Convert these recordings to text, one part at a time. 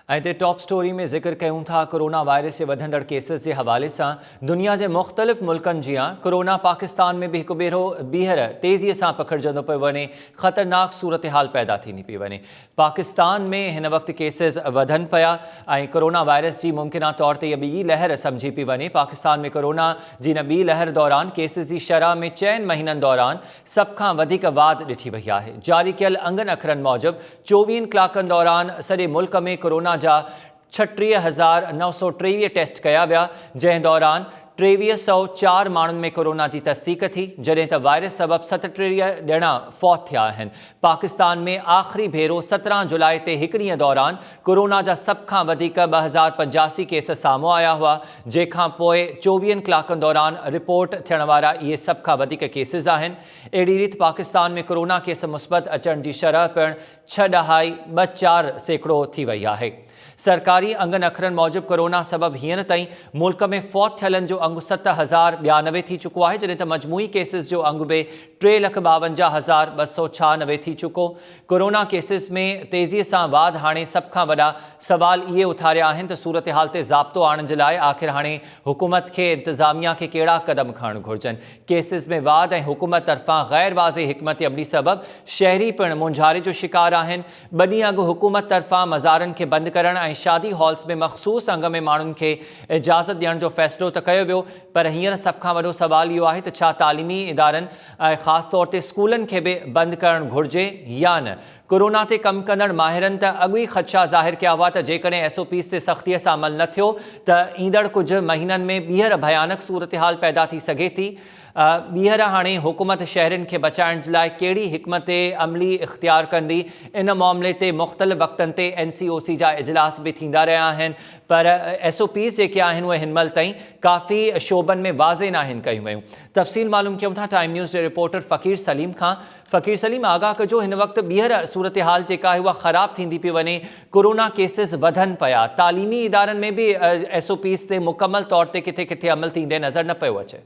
Top story में ज़िक्र कयूं था कोरोना वायरस जे वधंदड़ केसेस के हवाले से दुनिया के मुख़्तलिफ़ मुल्कनि जियां कोरोना पाकिस्तान में भी हिकु भेरो ॿीहर तेज़ीअ सां पखिड़जंदो पियो वञे, ख़तरनाक सूरत हाल पैदा थींदी पई वञे। पाकिस्तान में हिन वक्त केसेस वधनि पिया ऐं कोरोना वायरस की मुमकिना तौर ते इहा ॿी लहर सम्झी पई वञे। पाकिस्तान में कोरोना जी इन ॿी लहर दौरान केसेस की शरह में 4 महीननि दौरान सभ खां वधीक वाध ॾिठी वई आहे। जारी कयल अंगनि अखरनि मूजिब 24 कलाकनि दौरान सॼे मुल्क में कोरोना जा 36,923 टेस्ट कया विया, जंहिं दौरान 2304 माण्हुनि में कोरोना की तस्दीक थी, जॾहिं त वायरस सबब 37 ॼणा फौत थिया आहिनि। पाकिस्तान में आख़िरी भेरो 17 जुलाई ते हिकु ॾींहं दौरान कोरोना जा सभ खां वधीक 2085 केस साम्हूं आया हुआ, जंहिंखां पोइ 24 कलाकनि दौरान रिपोर्ट थियण वारा इहे सभ खां वधीक केसिस आहिनि। अहिड़ी रीति पाकिस्तान में कोरोना केस मुस्बत अचण जी शरह पिणु 6.24% थी वई आहे। सरकारी अंगनि अखरनि मूजिब कोरोना सबब हींअर ताईं मुल्क में फौत थियलनि जो अंगु 7,092 थी चुको आहे, जॾहिं त मजमूई केसिस जो अंगु बि 3,52,296 थी चुको। कोरोना केसिस में तेज़ीअ सां वाध हाणे सभ खां वॾा सवाल इहे उथारिया आहिनि त सूरत हाल ते ज़ाब्तो आणण जे लाइ आख़िर हाणे हुकूमत खे इंतज़ामिया खे कहिड़ा क़दम खणणु घुरिजनि। केसिस में वाध ऐं हुकूमत तरफ़ां ग़ैर वाज़े हिकमत अमली सबब शहरी पिणु मुंझारे जो शिकार आहिनि। ॿ ॾींहं अॻु हुकूमत तरफ़ां मज़ारनि खे बंदि करण ऐं शादी हॉल्स में मख़सूस अंग में माण्हुनि खे इजाज़त ॾियण जो फ़ैसिलो त कयो वियो, पर हींअर सभ खां वॾो सवाल इहो आहे त छा तालीमी इदारनि ऐं ख़ासि तौर ते स्कूलनि खे बि बंदि करणु घुरिजे या न। कोरोना ते कमु कंदड़ माहिरनि त अॻु ई ख़दशा ज़ाहिर कया हुआ त जेकॾहिं SOPs ते सख़्तीअ सां अमल न थियो त ईंदड़ कुझु महीननि में ॿीहर भयानक सूरत हाल पैदा थी सघे थी। ॿीहर हाणे हुकूमत शहरनि खे बचाइण जे लाइ कहिड़ी हिकमत अमली इख़्तियार कंदी, इन मामले ते मुख़्तलिफ़ वक़्तनि ते NCOC जा इजलास बि थींदा रहिया आहिनि, पर SOPs जेके आहिनि उहे हिन महिल ताईं काफ़ी शोबनि में वाज़े न आहिनि कयूं वयूं। तफ़सील मालूम कयूं था टाइम न्यूज़ जे रिपोर्टर फ़कीर सलीम खां। फ़कीर सलीम, आगाह कजो, हिन वक़्तु ॿीहर सूरत हाल जेका आहे उहा ख़राब थींदी पई वञे, कोरोना केसिस वधनि पिया, तालीमी इदारनि में बि SOPs ते मुकमल तौर ते किथे किथे अमल थींदे नज़र न पियो अचे।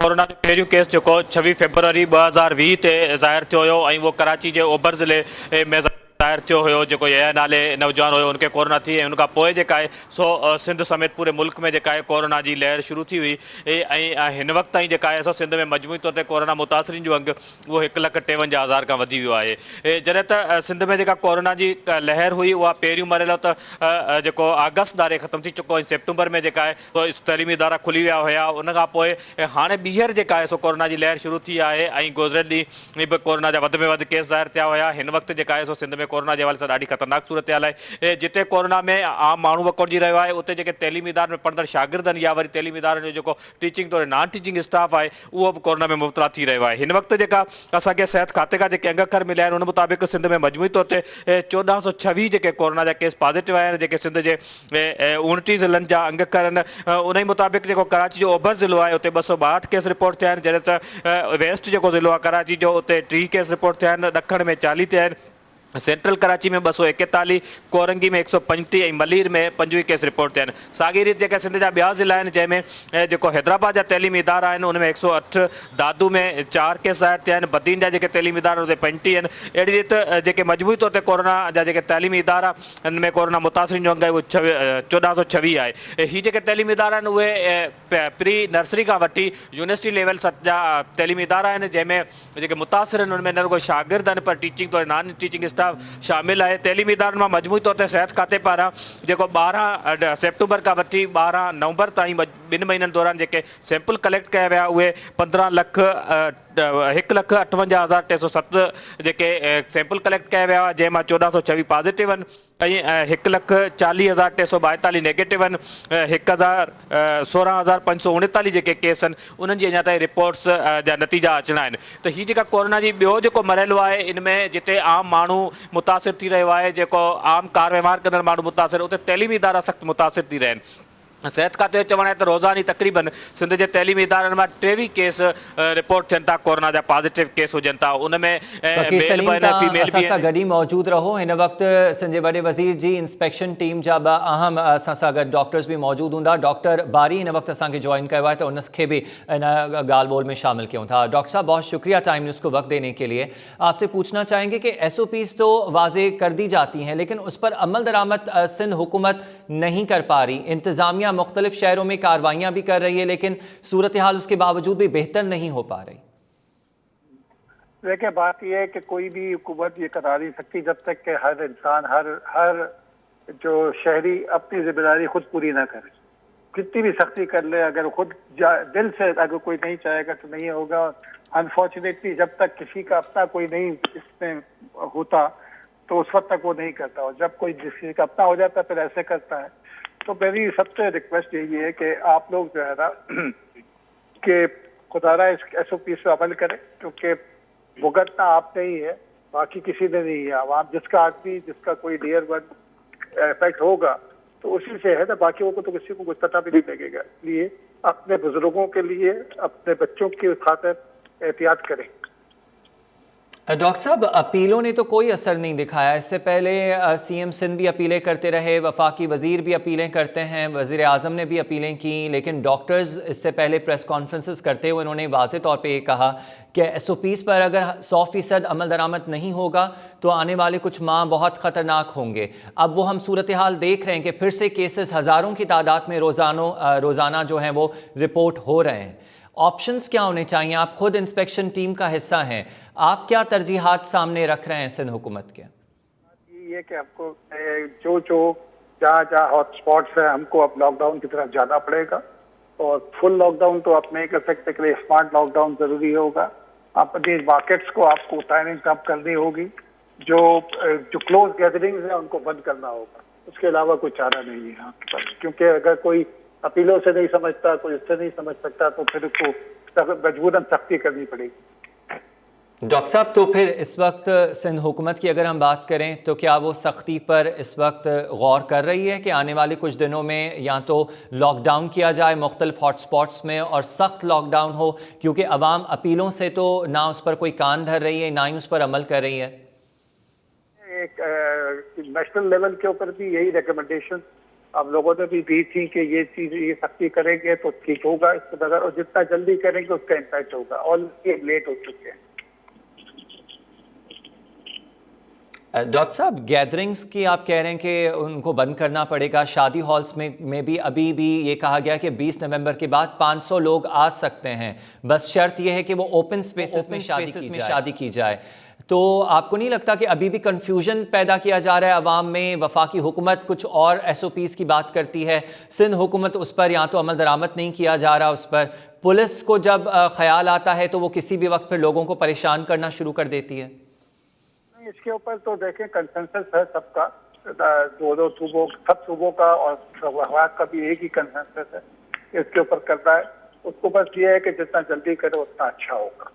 कोरोना जो पहिरियों केस जो 26 फरवरी 2020 ते ज़ाहिर थियो हुयो ऐं उहो कराची जे ओभर ज़िले में ज़ाहिर थियो हुयो। जेको यया नाले नौजवान हुयो उनखे कोरोना थी ऐं उनखां पोइ जेका आहे सो सिंध समेत पूरे मुल्क में जेका आहे कोरोना जी लहर शुरू थी हुई ऐं हिन वक़्त ताईं जेका आहे सो सिंध में मजमूई तौर ते कोरोना मुतासिरीन जो अंगु उहो 1,53,000 खां वधी वियो आहे। जॾहिं त सिंध में जेका कोरोना जी लहर हुई उहा पहिरियों मरहलो त जेको अगस्त दारे ख़तमु थी चुको ऐं सेप्टेम्बर में जेका आहे सो तइलीमी इदारा खुली विया हुया। उनखां पोइ हाणे ॿीहर जेका आहे सो कोरोना जी लहर शुरू थी आहे ऐं गुज़िरियल ॾींहुं बि कोरोना जा वधि में वधि केस ज़ाहिर थिया हुया। हिन वक़्तु जेका आहे सो सिंध में कोरोना जे हवाले सां ॾाढी ख़तरनाक सूरत हाल आहे। जिते कोरोना में आम माण्हू वकोड़जी रहियो आहे, उते जेके तइलीमी इदारनि में पढ़ंदड़ शागिर्द आहिनि या वरी तइलीमी इदारनि जो जेको टीचिंग तौर नॉन टीचिंग स्टाफ आहे उहो बि कोरोना में मुबतला थी रहियो आहे। हिन वक़्तु जेका असांखे सिहत खाते खां जेके अंग अखर मिलिया आहिनि उन मुताबिक़ सिंध में मजमूई तौर ते 1426 जेके कोरोना जा केस पॉज़िटिव आहिनि, जेके सिंध जे 29 ज़िलनि जा अंग अखर आहिनि। उन ई मुताबिक़ जेको कराची जो ओभर ज़िलो आहे उते 262 केस रिपोर्ट थिया आहिनि, जॾहिं त वेस्ट जेको ज़िलो आहे कराची जो उते 30 केस रिपोर्ट थिया आहिनि, ॾखण में 40 थिया आहिनि, सेंट्रल कराची में 241, कोरंगी में 135 ऐं मलीर में 25 केस रिपोर्ट थिया आहिनि। साॻी रीति जेके सिंध जा ॿिया ज़िला आहिनि जंहिंमें जेको हैदराबाद जा तइलीमी इदारा आहिनि उन में 108, दादू में 4 केस ज़ाहिर थिया आहिनि, बदीन जा जेके तइलीमी इदारा उते 35 आहिनि। अहिड़ी रीति जेके मजमूई तौर ते कोरोना जा जेके तइलीमी इदारा हिन में कोरोना मुतासिरीन जो अंग आहे उहो 1426 आहे। हीअ जेके तइलीमी इदारा आहिनि उहे प्री नर्सरी खां वठी यूनिवर्सिटी लेवल जा तइलीमी इदारा आहिनि, जंहिंमें जेके मुतासिर आहिनि उनमें न रुगो शागिर्द आहिनि पर टीचिंग तौर नॉन टीचिंग शामिल है। तइलीमी इदारनि मां मजमूई तौर ते सिहत खाते पारां जेको 12 सेप्टेम्बर खां वठी 12 नवंबर ताईं 2 महीननि दौरान जेके सैंपल कलेक्ट कया विया उहे 1,58,307 जेके सैंपल कलेक्ट कया विया हुआ, जंहिंमां 1426 पॉज़िटिव आहिनि ऐं 1,40,342 नेगेटिव आहिनि। 16,539 जेके केस आहिनि उन्हनि जी अञा ताईं रिपोर्ट्स जा नतीजा अचणा आहिनि। त हीअ जेका कोरोना जी ॿियो जेको मरहलो आहे इन में जिते आम माण्हू मुतासिर थी रहियो आहे, जेको आम कार व्यवहार कंदड़ माण्हू मुतासिर, उते तइलीमी इदारा सख़्तु मुतासिर थी रहिया आहिनि। सिहत खाते जो चवण आहे त रोज़ानी तक़रीबन सिंध जे तइलीमी इदारनि मां 23 केस रिपोर्ट थियनि था कोरोना जा पॉजिटिव केस हुजनि था उनमें फ़कीर सलीम फीमेल असां सां गॾु ई मौजूद रहो हिन वक़्तु सिंध जे वॾे वज़ीर जी इंस्पेक्शन टीम जा ॿ अहम असां सां गॾु डॉक्टर्स भी मौजूद हूंदा डॉक्टर बारी हिन वक़्तु असांखे जॉइन कयो आहे त उनखे भी इन ॻाल्हि ॿोल में शामिल कयूं था डॉक्टर साहब बहुत शुक्रिया टाइम न्यूज़ को वक्त देने के लिए आपसे पूछना चाहेंगे कि SOPs तो वाज़े कर दी जाती हैं लेकिन उस पर अमल दरामद सिंध हुकूमत नहीं कर पा रही इंतज़ामिया मुख्तलिफ शहरों में कार्रवाइयाँ भी कर रही है लेकिन सूरत हाल उसके बावजूद भी बेहतर नहीं हो पा रही। देखिए बात यह है कि कोई भी हुकूमत ये करा नहीं सकती जब तक कि हर इंसान हर जो शहरी अपनी जिम्मेदारी खुद पूरी ना करे। कितनी भी सख्ती कर ले अगर खुद दिल से अगर कोई नहीं चाहेगा तो नहीं होगा। अनफॉर्चुनेटली जब तक किसी का अपना कोई नहीं इसमें होता तो उस वक्त तक वो नहीं करता और जब कोई किसी का अपना हो जाता है फिर ऐसे करता है। तो मेरी सबसे रिक्वेस्ट यही है कि आप लोग जो है ना कि खुदारा इस SOP से अमल करें क्योंकि भुगतना आपने ही है बाकी किसी ने नहीं है। आवाम जिसका आदमी जिसका कोई डियर वन इफेक्ट होगा तो उसी से है ना बाकी को तो किसी को कुछ पता भी नहीं लगेगा। इसलिए अपने बुजुर्गों के लिए अपने बच्चों की खातिर एहतियात करें। डॉक्टर साहब अपीलों ने तो कोई असर नहीं दिखाया। इससे पहले CM सिंध भी अपीलें करते रहे वफाकी वज़ीर भी अपीलें करते हैं वज़ीर आज़म ने भी अपीलें की लेकिन डॉक्टर्स इससे पहले प्रेस कॉन्फ्रेंसेस करते हुए उन्होंने वाज़े तौर पे ये कहा कि SOPs पर अगर 100% अमल दरामद नहीं होगा तो आने वाले कुछ माह बहुत ख़तरनाक होंगे। अब वो हम सूरत हाल देख रहे हैं कि फिर से केसेस हज़ारों की तादाद में रोज़ाना जो हैं वो रिपोर्ट हो रहे हैं। ऑप्शंस क्या होने चाहिए? आप खुद इंस्पेक्शन टीम का हिस्सा हैं, आप क्या तरजीहात सामने रख रहे हैं सिंध हुकूमत के? ये कि हमको जो जहाँ हॉट स्पॉट्स है हमको अब लॉकडाउन की तरफ जाना पड़ेगा और फुल लॉकडाउन तो आप नहीं कर सकते कि स्मार्ट लॉकडाउन जरूरी होगा। अपने मार्केट्स को आपको टाइमिंग कम करनी होगी। जो क्लोज गैदरिंग्स हैं उनको बंद करना होगा। उसके अलावा कोई चारा नहीं है यहाँ पर क्योंकि अगर कोई अपीलों से नहीं समझता कोई इससे नहीं समझ सकता तो फिर उसको मजबूरन सख्ती करनी पड़ेगी। डॉक्टर साहब तो फिर इस वक्त सिंध हुकूमत की अगर हम बात करें तो क्या वो सख्ती पर इस वक्त गौर कर रही है कि आने वाले कुछ दिनों में या तो लॉकडाउन किया जाए मुख्तलिफ हॉट स्पॉट्स में और सख्त लॉकडाउन हो क्योंकि अवाम अपीलों से तो ना उस पर कोई कान धर रही है ना ही उस पर अमल कर रही है। एक नेशनल लेवल के ऊपर भी यही रिकमेंडेशन अब लोगों ने भी दी थी कि ये सख्ती करेंगे तो ठीक होगा इसके बगैर और जितना जल्दी करेंगे उसका इम्पैक्ट होगा। ऑलरेडी लेट हो चुके हैं। डॉक्टर साहब गैदरिंग्स की आप कह रहे हैं कि उनको बंद करना पड़ेगा। शादी हॉल्स में भी अभी भी ये कहा गया कि 20 नवंबर के बाद 500 लोग आ सकते हैं बस शर्त यह है कि वो ओपन स्पेसेस में शादी की जाए। तो आपको नहीं लगता कि अभी भी कंफ्यूजन पैदा किया जा रहा है अवाम में? वफाकी हुकूमत कुछ और SOPs की बात करती है सिंध हुकूमत उस पर या तो अमल दरामद नहीं किया जा रहा उस पर पुलिस को जब ख्याल आता है तो वो किसी भी वक्त फिर लोगों को परेशान करना शुरू कर देती है। इसके ऊपर तो देखें कंसेंसस है सबका दो सूबों सब सूबों का और वफाक का भी एक ही कंसेंसस है इसके ऊपर करना है। उसको बस ये है कि जितना जल्दी करे उतना अच्छा होगा।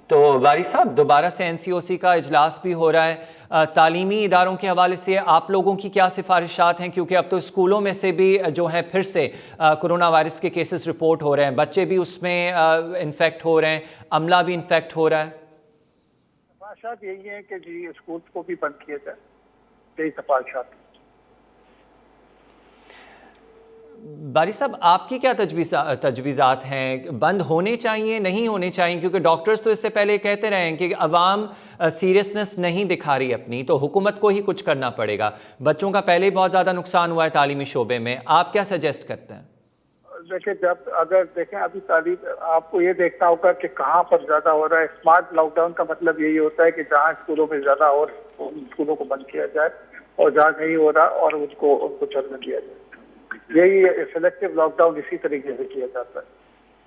तो बारी साहब दोबारा से NCOC का इजलास भी हो रहा है। तालीमी इदारों के हवाले से आप लोगों की क्या सिफारिशात हैं क्योंकि अब तो स्कूलों में से भी जो है फिर से कोरोना वायरस के केसेस रिपोर्ट हो रहे हैं बच्चे भी उसमें इन्फेक्ट हो रहे हैं अमला भी इन्फेक्ट हो रहा है। सिफारिशात यही है कि जी स्कूल को भी बंद किया जाए। यही सिफारिशात। बारी साहब आपकी क्या तजवीज़ात हैं? बंद होने चाहिए नहीं होने चाहिए क्योंकि डॉक्टर्स तो इससे पहले कहते रहे हैं कि अवाम सीरियसनेस नहीं दिखा रही अपनी तो हुकूमत को ही कुछ करना पड़ेगा। बच्चों का पहले ही बहुत ज़्यादा नुकसान हुआ है तालीमी शोबे में। आप क्या सजेस्ट करते हैं? देखिए अगर देखें अभी तालीम आपको ये देखना होगा कि कहाँ पर ज़्यादा हो रहा है। स्मार्ट लॉकडाउन का मतलब यही होता है कि जहाँ स्कूलों में ज़्यादा हो उन स्कूलों को बंद किया जाए और जहाँ नहीं हो रहा और उनको चलने दिया जाए। यही सेलेक्टिव लॉकडाउन इसी तरीके से किया जाता है।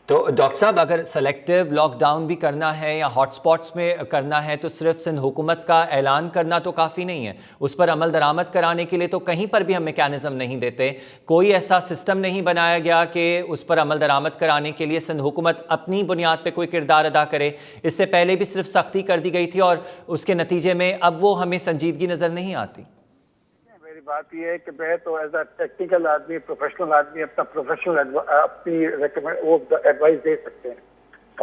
तो डॉक्टर साहब अगर सेलेक्टिव लॉकडाउन भी करना है या हॉटस्पॉट्स में करना है तो सिर्फ सिंध हुकूमत का ऐलान करना तो काफ़ी नहीं है। उस पर अमल दरामद कराने के लिए तो कहीं पर भी हम मैकेनिज़्म नहीं देते। कोई ऐसा सिस्टम नहीं बनाया गया कि उस पर अमल दरामद कराने के लिए सिंध हुकूमत अपनी बुनियाद पर कोई किरदार अदा करे। इससे पहले भी सिर्फ सख्ती कर दी गई थी और उसके नतीजे में अब वो हमें संजीदगी नज़र नहीं आती। بات یہ ہے کہ میں تو ایز اے ٹیکنیکل آدمی پروفیشنل آدمی اپنی وہ ایڈوائس دے سکتے ہیں.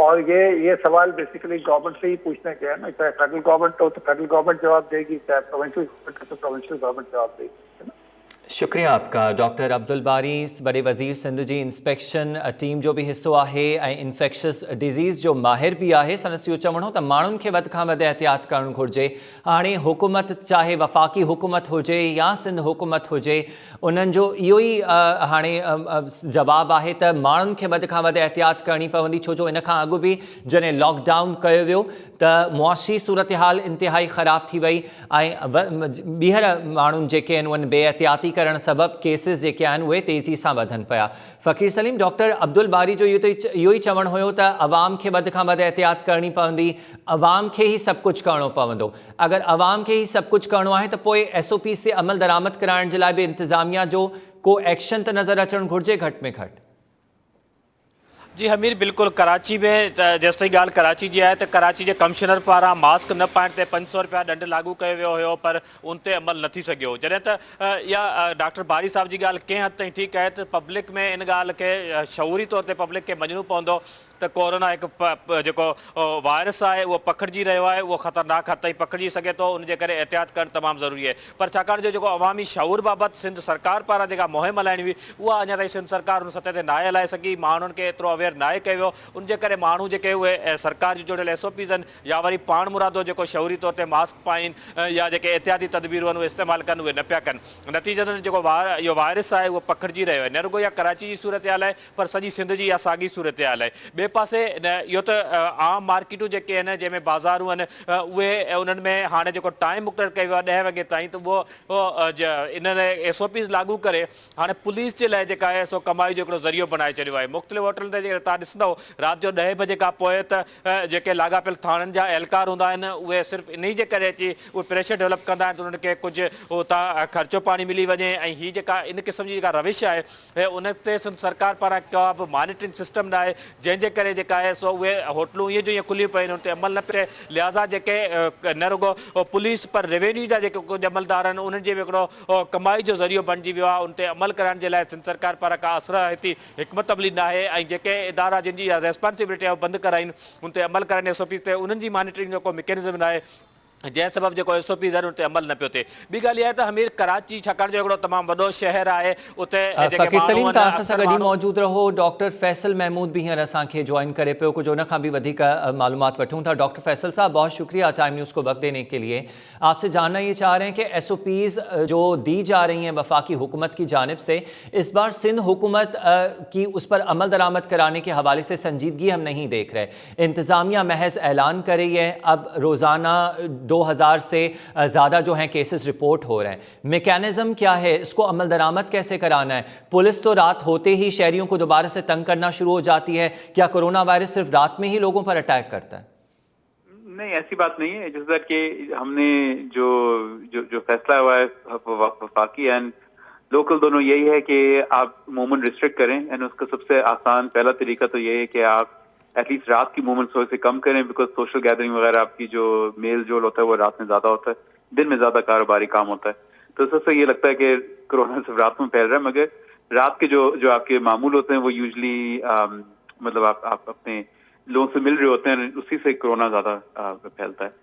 اور یہ سوال بیسیکلی گورنمنٹ سے ہی پوچھنا کیا ہے نا, چاہے فیڈرل گورنمنٹ ہو تو فیڈرل گورنمنٹ جواب دے گی, چاہے پروونشل گورنمنٹ ہو تو پروونشل گورنمنٹ جواب دے گی. شکریہ آپ کا ڈاکٹر عبدالباری وڈے وزیر سندھ جی انسپیکشن ٹیم جو بھی حصو ہے انفیکشس ڈیزیز جو ماہر بھی ہے. سنسि چवणो त माण्हुनि खे वधि खां वधि एहतियात करणु घुरिजे. हाणे हुकूमत चाहे वफ़ाक़ी हुकूमत हुजे या सिंध हुकूमत हुजे उन्हनि जो इहो ई हाणे जवाबु आहे त माण्हुनि खे वधि खां वधि एहतियात करणी पवंदी, छो जो इन खां अॻु बि जॾहिं लॉकडाउन कयो वियो त मुआशी सूरत हाल इंतिहाई ख़राब थी वई ऐं ॿीहर माण्हुनि जेके आहिनि उन्हनि बेएहतियाती करण सबब केसिस जेके आहिनि उहे तेज़ी सां वधनि पिया. फ़कीर सलीम, डॉक्टर अब्दुल बारी जो इहो ई चवणु हुयो त अवाम खे वधि खां वधि एहतियात करणी पवंदी, अवाम खे ई सभु कुझु करिणो पवंदो. अगरि अवाम खे ई सभु कुझु करिणो आहे त पोइ SOPs ते अमल दरामद कराइण जे लाइ बि इंतिज़ामिया जो को एक्शन त नज़र अचणु घुरिजे घटि में घटि. जी हमीर बिल्कुल कराची में जेसिताईं ॻाल्हि कराची जी आहे त कराची जे कमिश्नर पारां मास्क न पाइण ते 500 रुपया दंड लागू कयो वियो हुयो, पर उन ते अमल न थी सघियो. जॾहिं त इहा डॉक्टर बारी साहब जी ॻाल्हि कंहिं हद ताईं ठीकु आहे त पब्लिक में इन ॻाल्हि खे शऊरी तौर ते पब्लिक खे मञणो पवंदो त कोरोना हिकु जेको वायरस आहे उहो पखिड़िजी रहियो आहे, उहो ख़तरनाक हद ताईं पखिड़िजी सघे थो, उनजे करे एहतियात करणु तमामु ज़रूरी आहे. पर छाकाणि जो जेको अवामी शऊर बाबति सिंध सरकार पारां जेका मुहिम हलाइणी हुई उहा अञा ताईं सिंध सरकार उन सतह ते नाहे हलाए सघी, माण्हुनि खे एतिरो अवेयर नाहे कयो वियो. उनजे करे माण्हू जेके उहे सरकार जी जोड़ियल SOPs आहिनि या वरी पाण मुरादो जेको शऊरी तौर ते मास्क पाइनि या जेके एहतियाती तदबीरूं आहिनि उहे इस्तेमालु कनि उहे न पिया कनि. नतीजतन जेको इहो वायरस आहे उहो पखिड़िजी रहियो आहे. न रुॻो इहा कराची जी सूरत हाल आहे पर सॼी सिंध जी इहा साॻी सूरत हाल आहे. ॿिए पासे इहो त आम मार्केटूं जेके आहिनि जंहिंमें बाज़ारूं आहिनि उहे उन्हनि में हाणे जेको टाइम मुक़ररु कयो वियो आहे 10 वॻे ताईं, त उहो इन्हनि SOPs लागू करे हाणे पुलिस जे लाइ जेका आहे सो कमाई जो हिकिड़ो ज़रियो बणाए छॾियो आहे. मुख़्तलिफ़ होटलनि ते जेकर तव्हां ॾिसंदव राति जो 10 बजे खां पोइ त जेके लाॻापियल थाणनि जा एहलकार हूंदा आहिनि उहे सिर्फ़ु इन ई जे करे अची उहे प्रेशर डेवलप कंदा आहिनि त उन्हनि खे कुझु हुतां ख़र्चो पाणी मिली वञे. ऐं हीअ जेका इन क़िस्म जी जेका रविश आहे उन ते सरकार पारां का बि मॉनिटरिंग सिस्टम न आहे, जंहिंजे करे जेका आहे सो उहे होटलूं ईअं जो ईअं खुलियूं पियूं आहिनि, उन ते अमल न पियो. लिहाज़ा जेके न रुॻो पुलिस पर रेवेन्यू जा जेके कुझु अमलदार आहिनि उन्हनि जे बि हिकिड़ो कमाई जो ज़रियो बणिजी वियो आहे. उन ते अमल कराइण जे लाइ सिंध सरकार पारां का असराइती हिकमत अमली न आहे. ऐं जेके इदारा जिन जी रेस्पॉन्सिबिलिटी आहे बंदि कराइनि, उन ते अमल कराइनि SOPs ते उन्हनि जी मॉनिटरिंग जो को मैकेनिज़म न आहे, जंहिं सबबु जेको SOPs आहिनि उन ते अमल न पियो थिए. ॿी ॻाल्हि इहा आहे त हमीर कराची छाकाणि जो हिकिड़ो तमामु वॾो शहर आहे, उते फ़कीर सलीम तव्हां सां गॾु मौजूदु रहो. डॉक्टर फैसल महमूद भी हींअर असांखे ज्वाइन करे पियो, कुछ उन खां भी वधीक मालूमात वठूं था. डॉक्टर फैसल साहब बहुत शुक्रिया टाइम न्यूज़ को वक्त देने के लिए. आपसे जानना ये चाह रहे हैं कि SOPs जो दी जा रही हैं वफाकी हुकूमत की जानिब से, इस बार सिंध हुकूमत की उस पर अमल दरामद कराने के हवाले से संजीदगी हम नहीं देख रहे. इंतज़ामिया महज ऐलान कर रही है, अब रोज़ाना 2000 से ज़्यादा जो हैं केसेस रिपोर्ट हो रहे हैं. मैकेनिज़्म क्या है, इसको अमल दरामद कैसे कराना है? पुलिस तो रात होते ही शहरियों को दोबारा से तंग करना शुरू हो जाती है. क्या कोरोना वायरस सिर्फ रात में ही लोगों पर अटैक करता है? नहीं, ऐसी बात नहीं है. जिस तरह के हमने जो फैसला हुआ है वफाकी एंड लोकल दोनों यही है कि आप मूवमेंट रिस्ट्रिक्ट करें. एंड उसका सबसे आसान पहला तरीका तो ये है कि आप एटलीस्ट रात की मूवमेंट से कम करें, बिकॉज सोशल गैदरिंग वगैरह आपकी जो मेल जोल होता है वो रात में ज़्यादा होता है, दिन में ज़्यादा कारोबारी काम होता है. तो सबसे ये लगता है कि कोरोना सिर्फ रात में फैल रहा है, मगर रात के जो आपके मामूल होते हैं वो यूजली मतलब आप अपने लोगों से मिल रहे होते हैं, उसी से कोरोना ज़्यादा फैलता है.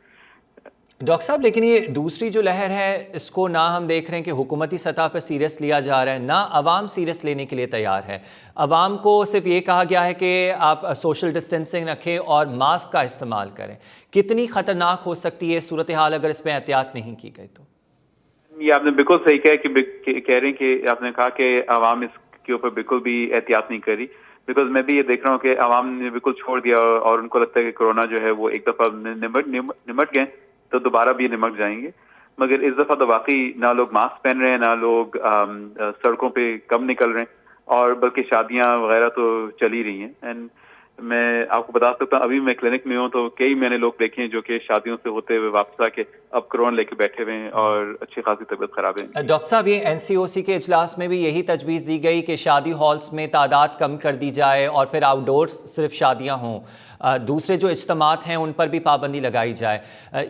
डॉक्टर साहब, लेकिन ये दूसरी जो लहर है इसको ना हम देख रहे हैं कि हुकूमती सतह पर सीरियस लिया जा रहा है, ना अवाम सीरियस लेने के लिए तैयार है. अवाम को सिर्फ ये कहा गया है कि आप सोशल डिस्टेंसिंग रखें और मास्क का इस्तेमाल करें. कितनी ख़तरनाक हो सकती है सूरत हाल अगर इसमें एहतियात नहीं की गई तो? ये आपने बिल्कुल सही कहा कि कह रहे हैं कि आपने कहा कि अवाम इसके ऊपर बिल्कुल भी एहतियात नहीं करी. बिकॉज मैं भी ये देख रहा हूँ कि अवाम ने बिल्कुल छोड़ दिया और उनको लगता है कि कोरोना जो है वो एक दफ़ा निमट गए तो दोबारा भी निमट जाएंगे. मगर इस दफ़ा तो वाकई ना लोग मास्क पहन रहे हैं, ना लोग सड़कों पे कम निकल रहे हैं, और बल्कि शादियां वगैरह तो चल ही रही हैं. एंड मैं आपको बता सकता हूँ अभी मैं क्लिनिक में हूँ तो कई मैंने लोग देखे हैं जो कि शादियों से होते हुए वापस आके अब कोरोना लेके बैठे हुए हैं और अच्छी खासी तबीयत खराब है. डॉक्टर साहब, ये NCOC के इजलास में भी यही तजवीज़ दी गई कि शादी हॉल्स में तादाद कम कर दी जाए और फिर आउटडोर्स सिर्फ शादियां हों. دوسرے جو اجتماعات ہیں ان پر بھی پابندی لگائی جائے.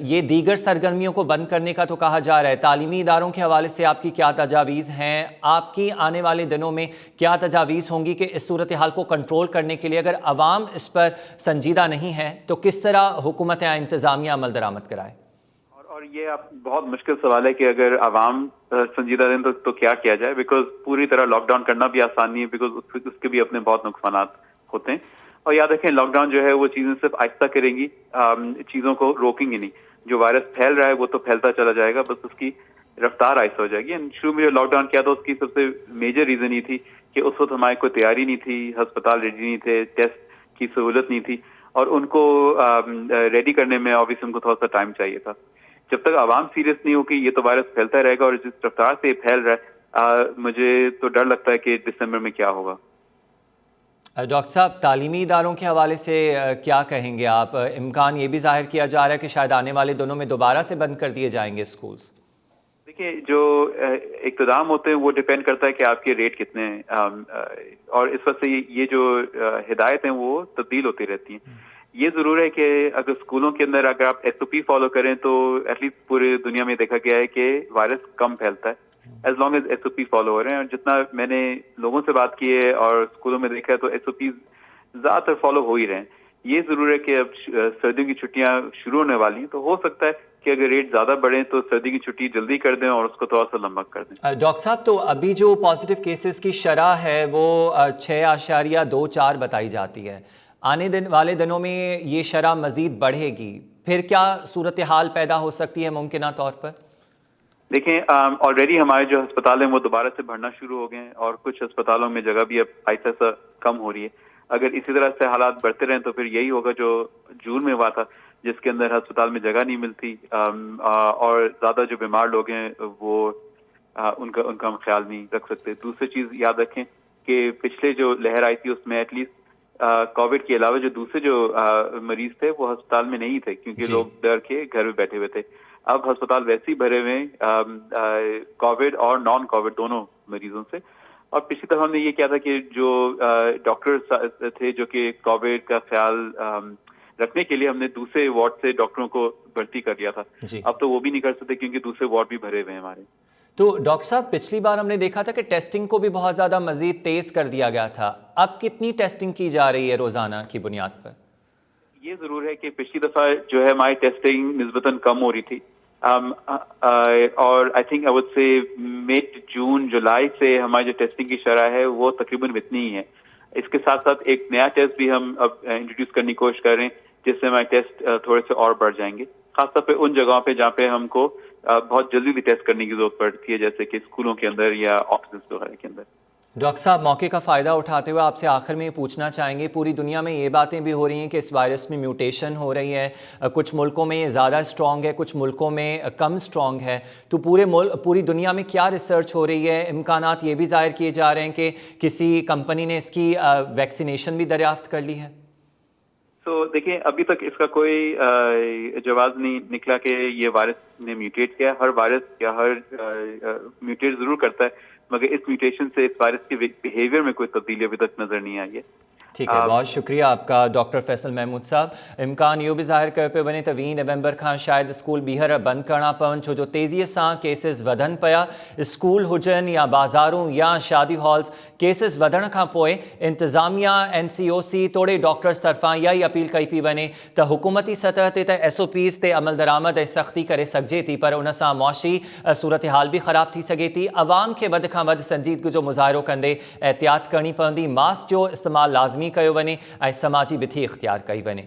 یہ دیگر سرگرمیوں کو بند کرنے کا تو کہا جا رہا ہے. تعلیمی اداروں کے حوالے سے آپ کی کیا تجاویز ہیں؟ آپ کی آنے والے دنوں میں کیا تجاویز ہوں گی کہ اس صورتحال کو کنٹرول کرنے کے لیے اگر عوام اس پر سنجیدہ نہیں ہے تو کس طرح حکومت یا انتظامیہ عمل درآمد کرائے؟ اور یہ آپ بہت مشکل سوال ہے کہ اگر عوام سنجیدہ دیں تو کیا کیا جائے، بیکاز پوری طرح لاک ڈاؤن کرنا بھی آسان نہیں ہے، بیکاز اس کے بھی اپنے بہت نقصانات ہوتے ہیں. اور یاد رکھیں لاک ڈاؤن جو ہے وہ چیزیں صرف آہستہ کریں گی، چیزوں کو روکیں گی نہیں. جو وائرس پھیل رہا ہے وہ تو پھیلتا چلا جائے گا، بس اس کی رفتار آہستہ ہو جائے گی. شروع میں جو لاک ڈاؤن کیا تھا اس کی سب سے میجر ریزن یہ تھی کہ اس وقت ہماری کوئی تیاری نہیں تھی، ہسپتال ریڈی نہیں تھے، ٹیسٹ کی سہولت نہیں تھی، اور ان کو ریڈی کرنے میں آبویسلی ان کو تھوڑا سا ٹائم چاہیے تھا. جب تک عوام سیریس نہیں ہوگی یہ تو وائرس پھیلتا رہے گا، اور جس رفتار سے یہ پھیل رہا ہے مجھے تو ڈر لگتا ہے کہ دسمبر میں کیا ہوگا. ڈاکٹر صاحب، تعلیمی اداروں کے حوالے سے کیا کہیں گے آپ؟ امکان یہ بھی ظاہر کیا جا رہا ہے کہ شاید آنے والے دنوں میں دوبارہ سے بند کر دیے جائیں گے اسکولز. دیکھیے، جو اقتدام ہوتے ہیں وہ ڈپینڈ کرتا ہے کہ آپ کے ریٹ کتنے ہیں، اور اس وقت سے یہ جو ہدایت ہیں وہ تبدیل ہوتی رہتی ہیں. یہ ضرور ہے کہ اگر اسکولوں کے اندر اگر آپ ایس او پی فالو کریں تو ایٹ لیسٹ پورے دنیا میں دیکھا گیا ہے کہ وائرس کم پھیلتا ہے as long as S O P follow ہو رہے ہیں. اور جتنا میں نے لوگوں سے بات کی ہے اور اسکولوں میں دیکھا ہے تو ایس او پی زیادہ تر فالو ہو ہی رہے ہیں. یہ ضرور ہے کہ اب سردیوں کی چھٹیاں شروع ہونے والی ہیں، تو ہو سکتا ہے کہ اگر ریٹ زیادہ بڑھیں تو سردی کی چھٹی جلدی کر دیں اور اس کو تھوڑا سا لمبا کر دیں. ڈاکٹر صاحب، تو ابھی جو پازیٹیو کیسز کی شرح ہے وہ 6.24 بتائی جاتی ہے. آنے والے دنوں میں یہ شرح مزید بڑھے گی، پھر کیا صورتحال پیدا ہو سکتی ہے ممکنہ طور پر؟ دیکھیں، آلریڈی ہمارے جو ہسپتال ہیں وہ دوبارہ سے بڑھنا شروع ہو گئے ہیں، اور کچھ ہسپتالوں میں جگہ بھی اب آہستہ آہستہ کم ہو رہی ہے. اگر اسی طرح سے حالات بڑھتے رہیں تو پھر یہی ہوگا جو جون میں ہوا تھا، جس کے اندر ہسپتال میں جگہ نہیں ملتی، اور زیادہ جو بیمار لوگ ہیں وہ ان کا ہم خیال نہیں رکھ سکتے. دوسری چیز یاد رکھیں کہ پچھلے جو لہر آئی تھی اس میں ایٹ لیسٹ کووڈ کے علاوہ جو دوسرے جو مریض تھے وہ ہسپتال میں نہیں تھے، کیونکہ لوگ ڈر کے گھر میں بیٹھے ہوئے تھے. اب ہسپتال ویسے ہی بھرے ہوئے ہیں کووڈ اور نان کووڈ دونوں مریضوں سے. اور پچھلی دفعہ ہم نے یہ کیا تھا کہ جو ڈاکٹر تھے جو کہ کووڈ کا خیال رکھنے کے لیے ہم نے دوسرے وارڈ سے ڈاکٹروں کو بھرتی کر لیا تھا. اب تو وہ بھی نہیں کر سکتے کیونکہ دوسرے وارڈ بھی بھرے ہوئے ہیں ہمارے. تو ڈاکٹر صاحب، پچھلی بار ہم نے دیکھا تھا کہ ٹیسٹنگ کو بھی بہت زیادہ مزید تیز کر دیا گیا تھا. اب کتنی ٹیسٹنگ کی جا رہی ہے روزانہ کی بنیاد پر؟ یہ ضرور ہے کہ پچھلی دفعہ جو ہے ہماری ٹیسٹنگ نسبتاً کم ہو رہی تھی، اور I think I would say mid June July سے ہماری جو ٹیسٹنگ کی شرح ہے وہ تقریباً اتنی ہی ہے. اس کے ساتھ ساتھ ایک نیا ٹیسٹ بھی ہم اب انٹروڈیوس کرنے کی کوشش کر رہے ہیں جس سے ہمارے ٹیسٹ تھوڑے سے اور بڑھ جائیں گے، خاص طور پہ ان جگہوں پہ جہاں پہ ہم کو بہت جلدی بھی ٹیسٹ کرنے کی ضرورت پڑتی ہے، جیسے کہ اسکولوں کے اندر یا آفسز وغیرہ کے اندر. ڈاکٹر صاحب، موقع کا فائدہ اٹھاتے ہوئے آپ سے آخر میں یہ پوچھنا چاہیں گے، پوری دنیا میں یہ باتیں بھی ہو رہی ہیں کہ اس وائرس میں میوٹیشن ہو رہی ہے، کچھ ملکوں میں یہ زیادہ اسٹرانگ ہے، کچھ ملکوں میں کم اسٹرانگ ہے، تو پوری دنیا میں کیا ریسرچ ہو رہی ہے؟ امکانات یہ بھی ظاہر کیے جا رہے ہیں کہ کسی کمپنی نے اس کی ویکسینیشن بھی دریافت کر لی ہے. تو دیکھیں، ابھی تک اس کا کوئی جواز نہیں نکلا کہ یہ وائرس نے میوٹیٹ کیا. ہر وائرس یا ہر میوٹیٹ ضرور کرتا ہے، مگر اس میوٹیشن سے اس وائرس کے بیہیویئر میں کوئی تبدیلی ابھی تک نظر نہیں آئی ہے. ٹھیک ہے، بہت شکریہ آپ کا ڈاکٹر فیصل محمود صاحب. امکان یہ بھی ظاہر کر پہ بنے 20 نومبر کھاں شاید اسکول بیہر بند کرنا پون، چھو جو تیزی سان کیسز ودن پیا. اسکول ہوجن یا بازاروں یا شادی ہالز کیسز ودن کھاں پوئے انتظامیہ NCOC توڑے ڈاکٹرز طرفاں یہی اپیل کئی پی بنے تا حکومتی سطح تے SOPs تے عمل درآمد سختی کرے سکجے تھی، پر ان ساں معاشی صورتحال بھی خراب تھی سگے تھی. عوام کے ود کھاں ود سنجیدگی جو مظاہرو کندے احتیاط کرنی پوندی، ماسک جو استعمال لازمی کیو ونے، سماجی وتھی اختیار کئی ونے.